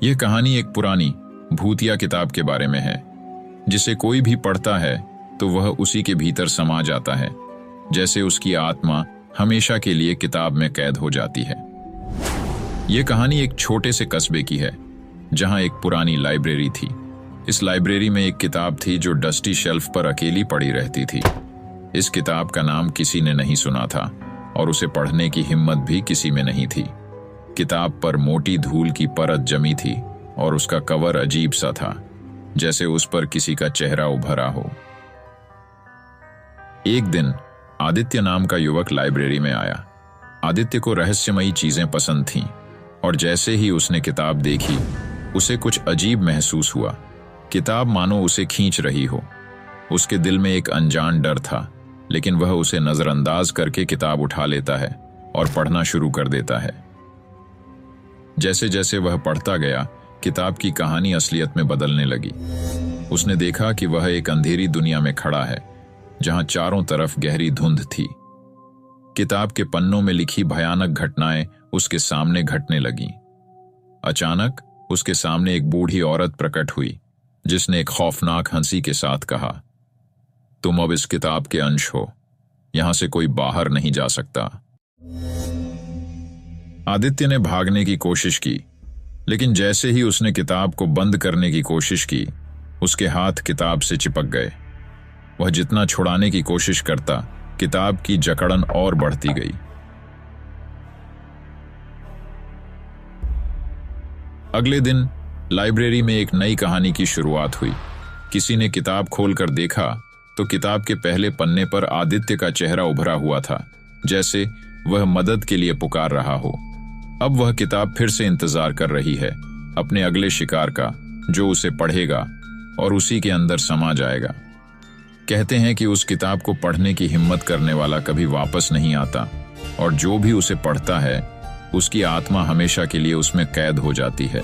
यह कहानी एक पुरानी भूतिया किताब के बारे में है, जिसे कोई भी पढ़ता है तो वह उसी के भीतर समा जाता है, जैसे उसकी आत्मा हमेशा के लिए किताब में कैद हो जाती है। यह कहानी एक छोटे से कस्बे की है, जहां एक पुरानी लाइब्रेरी थी। इस लाइब्रेरी में एक किताब थी जो डस्टी शेल्फ पर अकेली पड़ी रहती थी। इस किताब का नाम किसी ने नहीं सुना था और उसे पढ़ने की हिम्मत भी किसी में नहीं थी। किताब पर मोटी धूल की परत जमी थी और उसका कवर अजीब सा था, जैसे उस पर किसी का चेहरा उभरा हो। एक दिन आदित्य नाम का युवक लाइब्रेरी में आया। आदित्य को रहस्यमयी चीजें पसंद थीं और जैसे ही उसने किताब देखी, उसे कुछ अजीब महसूस हुआ। किताब मानो उसे खींच रही हो। उसके दिल में एक अनजान डर था, लेकिन वह उसे नजरअंदाज करके किताब उठा लेता है और पढ़ना शुरू कर देता है। जैसे जैसे वह पढ़ता गया, किताब की कहानी असलियत में बदलने लगी। उसने देखा कि वह एक अंधेरी दुनिया में खड़ा है, जहां चारों तरफ गहरी धुंध थी। किताब के पन्नों में लिखी भयानक घटनाएं उसके सामने घटने लगीं। अचानक उसके सामने एक बूढ़ी औरत प्रकट हुई, जिसने एक खौफनाक हंसी के साथ कहा, तुम अब इस किताब के अंश हो, यहां से कोई बाहर नहीं जा सकता। आदित्य ने भागने की कोशिश की, लेकिन जैसे ही उसने किताब को बंद करने की कोशिश की, उसके हाथ किताब से चिपक गए। वह जितना छुड़ाने की कोशिश करता, किताब की जकड़न और बढ़ती गई। अगले दिन लाइब्रेरी में एक नई कहानी की शुरुआत हुई। किसी ने किताब खोलकर देखा तो किताब के पहले पन्ने पर आदित्य का चेहरा उभरा हुआ था, जैसे वह मदद के लिए पुकार रहा हो। अब वह किताब फिर से इंतजार कर रही है, अपने अगले शिकार का, जो उसे पढ़ेगा और उसी के अंदर समा जाएगा। कहते हैं कि उस किताब को पढ़ने की हिम्मत करने वाला कभी वापस नहीं आता, और जो भी उसे पढ़ता है, उसकी आत्मा हमेशा के लिए उसमें कैद हो जाती है।